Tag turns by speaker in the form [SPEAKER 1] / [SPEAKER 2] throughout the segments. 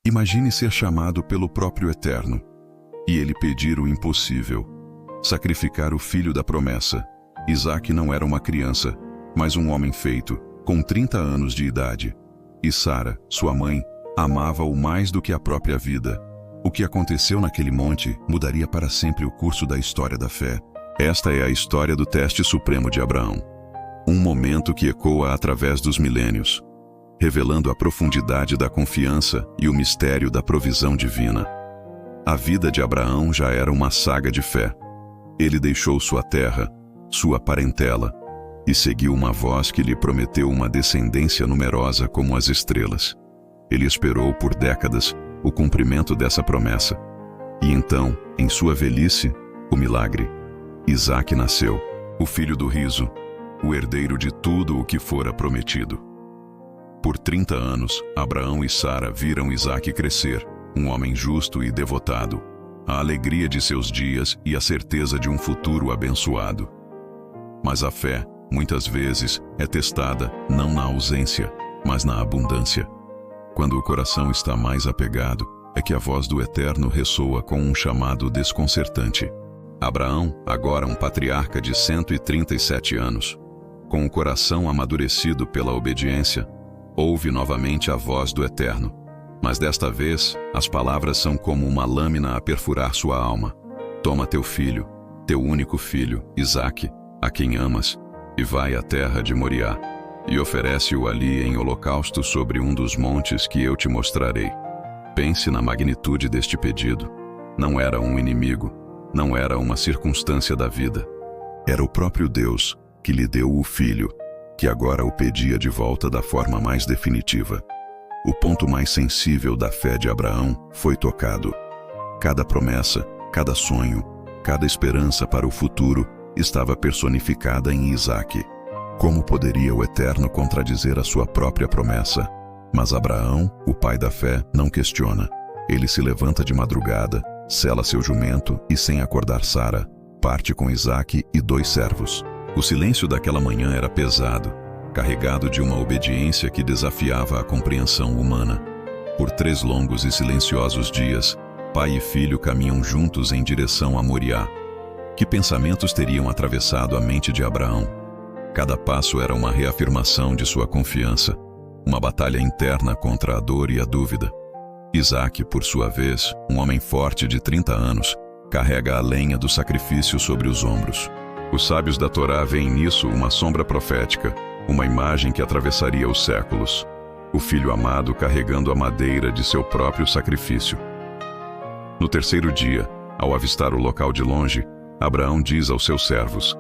[SPEAKER 1] Imagine ser chamado pelo próprio Eterno e ele pedir o impossível: sacrificar o filho da promessa. Isaque não era uma criança, mas um homem feito, com 30 anos de idade. E Sara, sua mãe, amava-o mais do que a própria vida. O que aconteceu naquele monte mudaria para sempre o curso da história da fé. Esta é a história do teste supremo de Abraão. Um momento que ecoa através dos milênios, revelando a profundidade da confiança e o mistério da provisão divina. A vida de Abraão já era uma saga de fé. Ele deixou sua terra, sua parentela, e seguiu uma voz que lhe prometeu uma descendência numerosa como as estrelas. Ele esperou por décadas o cumprimento dessa promessa. E então, em sua velhice, o milagre. Isaque nasceu, o filho do riso, o herdeiro de tudo o que fora prometido. Por 30 anos, Abraão e Sara viram Isaque crescer, um homem justo e devotado, a alegria de seus dias e a certeza de um futuro abençoado. Mas a fé, muitas vezes, é testada não na ausência, mas na abundância. Quando o coração está mais apegado, é que a voz do Eterno ressoa com um chamado desconcertante. Abraão, agora um patriarca de 137 anos, com o coração amadurecido pela obediência, ouve novamente a voz do Eterno. Mas desta vez, as palavras são como uma lâmina a perfurar sua alma. Toma teu filho, teu único filho, Isaque, a quem amas, e vai à terra de Moriá, e oferece-o ali em holocausto sobre um dos montes que eu te mostrarei. Pense na magnitude deste pedido. Não era um inimigo, não era uma circunstância da vida. Era o próprio Deus que lhe deu o filho, que agora o pedia de volta da forma mais definitiva. O ponto mais sensível da fé de Abraão foi tocado. Cada promessa, cada sonho, cada esperança para o futuro estava personificada em Isaque. Como poderia o Eterno contradizer a sua própria promessa? Mas Abraão, o pai da fé, não questiona. Ele se levanta de madrugada, sela seu jumento e, sem acordar Sara, parte com Isaque e 2 servos. O silêncio daquela manhã era pesado, carregado de uma obediência que desafiava a compreensão humana. Por 3 longos e silenciosos dias, pai e filho caminham juntos em direção a Moriá. Que pensamentos teriam atravessado a mente de Abraão? Cada passo era uma reafirmação de sua confiança, uma batalha interna contra a dor e a dúvida. Isaque, por sua vez, um homem forte de 30 anos, carrega a lenha do sacrifício sobre os ombros. Os sábios da Torá veem nisso uma sombra profética, uma imagem que atravessaria os séculos. O filho amado carregando a madeira de seu próprio sacrifício. No 3º dia, ao avistar o local de longe, Abraão diz aos seus servos: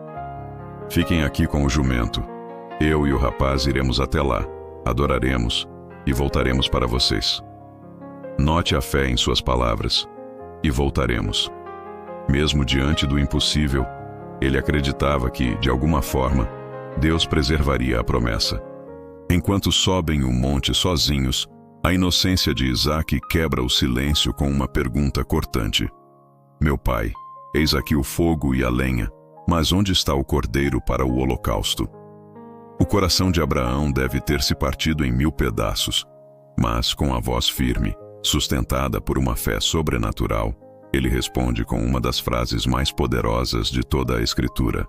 [SPEAKER 1] fiquem aqui com o jumento. Eu e o rapaz iremos até lá, adoraremos e voltaremos para vocês. Note a fé em suas palavras. E voltaremos. Mesmo diante do impossível, ele acreditava que, de alguma forma, Deus preservaria a promessa. Enquanto sobem o monte sozinhos, a inocência de Isaque quebra o silêncio com uma pergunta cortante. Meu pai, eis aqui o fogo e a lenha, mas onde está o cordeiro para o holocausto? O coração de Abraão deve ter se partido em 1000 pedaços, mas com a voz firme, sustentada por uma fé sobrenatural, ele responde com uma das frases mais poderosas de toda a Escritura: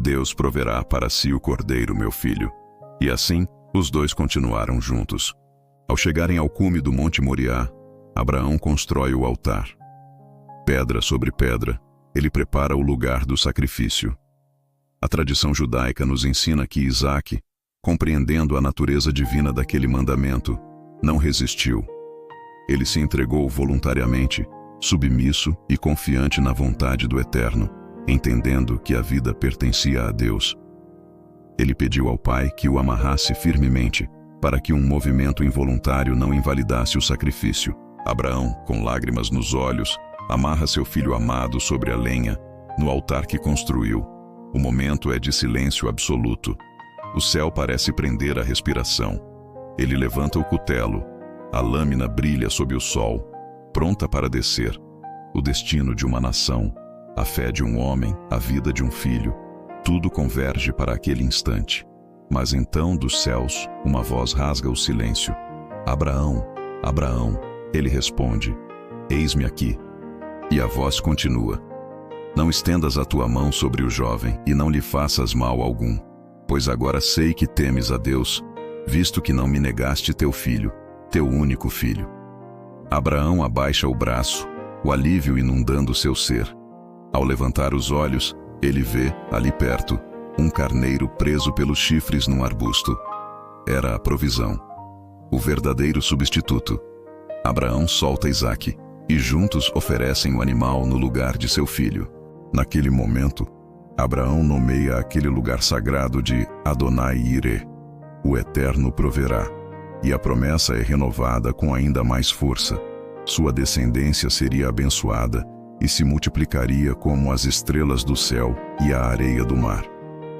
[SPEAKER 1] Deus proverá para si o cordeiro, meu filho. E assim, os 2 continuaram juntos. Ao chegarem ao cume do Monte Moriá, Abraão constrói o altar. Pedra sobre pedra, ele prepara o lugar do sacrifício. A tradição judaica nos ensina que Isaque, compreendendo a natureza divina daquele mandamento, não resistiu. Ele se entregou voluntariamente, submisso e confiante na vontade do Eterno, entendendo que a vida pertencia a Deus. Ele pediu ao Pai que o amarrasse firmemente, para que um movimento involuntário não invalidasse o sacrifício. Abraão, com lágrimas nos olhos, amarra seu filho amado sobre a lenha, no altar que construiu. O momento é de silêncio absoluto. O céu parece prender a respiração. Ele levanta o cutelo. A lâmina brilha sob o sol, pronta para descer. O destino de uma nação, a fé de um homem, a vida de um filho, tudo converge para aquele instante. Mas então, dos céus, uma voz rasga o silêncio. Abraão, Abraão. Ele responde: Eis-me aqui. E a voz continua: Não estendas a tua mão sobre o jovem e não lhe faças mal algum, pois agora sei que temes a Deus, visto que não me negaste teu filho, teu único filho. Abraão abaixa o braço, o alívio inundando seu ser. Ao levantar os olhos, ele vê, ali perto, um carneiro preso pelos chifres num arbusto. Era a provisão, o verdadeiro substituto. Abraão solta Isaque, e juntos oferecem o animal no lugar de seu filho. Naquele momento, Abraão nomeia aquele lugar sagrado de Adonai Irê, o Eterno proverá, e a promessa é renovada com ainda mais força. Sua descendência seria abençoada e se multiplicaria como as estrelas do céu e a areia do mar.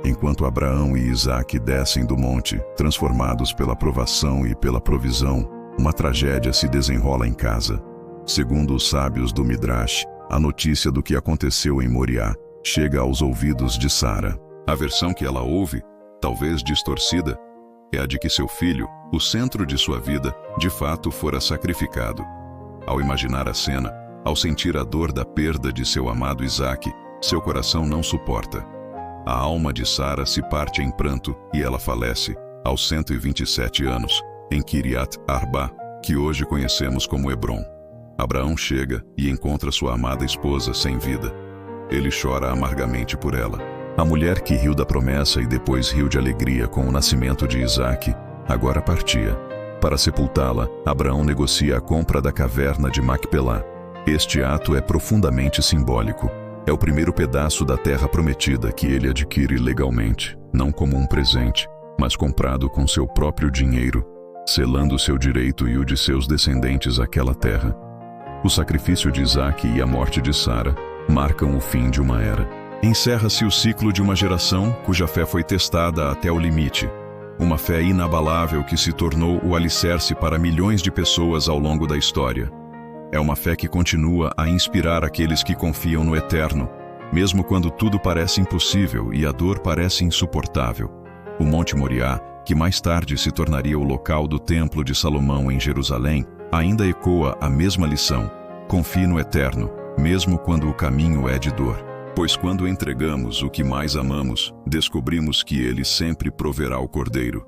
[SPEAKER 1] Enquanto Abraão e Isaque descem do monte, transformados pela provação e pela provisão, uma tragédia se desenrola em casa. Segundo os sábios do Midrash, a notícia do que aconteceu em Moriá chega aos ouvidos de Sara. A versão que ela ouve, talvez distorcida, é a de que seu filho, o centro de sua vida, de fato fora sacrificado. Ao imaginar a cena, ao sentir a dor da perda de seu amado Isaque, seu coração não suporta. A alma de Sara se parte em pranto e ela falece, aos 127 anos, em Kiriat Arba, que hoje conhecemos como Hebron. Abraão chega e encontra sua amada esposa sem vida. Ele chora amargamente por ela. A mulher que riu da promessa e depois riu de alegria com o nascimento de Isaque, agora partia. Para sepultá-la, Abraão negocia a compra da caverna de Macpelá. Este ato é profundamente simbólico. É o primeiro pedaço da terra prometida que ele adquire legalmente, não como um presente, mas comprado com seu próprio dinheiro, selando seu direito e o de seus descendentes àquela terra. O sacrifício de Isaque e a morte de Sara marcam o fim de uma era. Encerra-se o ciclo de uma geração cuja fé foi testada até o limite. Uma fé inabalável que se tornou o alicerce para milhões de pessoas ao longo da história. É uma fé que continua a inspirar aqueles que confiam no Eterno, mesmo quando tudo parece impossível e a dor parece insuportável. O Monte Moriá, que mais tarde se tornaria o local do Templo de Salomão em Jerusalém, ainda ecoa a mesma lição: confie no Eterno, mesmo quando o caminho é de dor. Pois quando entregamos o que mais amamos, descobrimos que Ele sempre proverá o Cordeiro.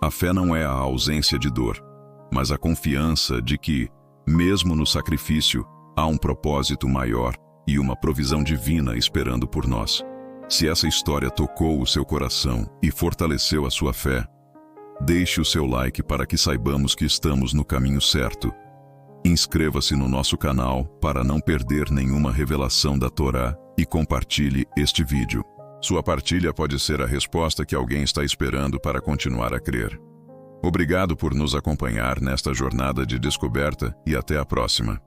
[SPEAKER 1] A fé não é a ausência de dor, mas a confiança de que, mesmo no sacrifício, há um propósito maior e uma provisão divina esperando por nós. Se essa história tocou o seu coração e fortaleceu a sua fé, deixe o seu like para que saibamos que estamos no caminho certo. Inscreva-se no nosso canal para não perder nenhuma revelação da Torá e compartilhe este vídeo. Sua partilha pode ser a resposta que alguém está esperando para continuar a crer. Obrigado por nos acompanhar nesta jornada de descoberta e até a próxima.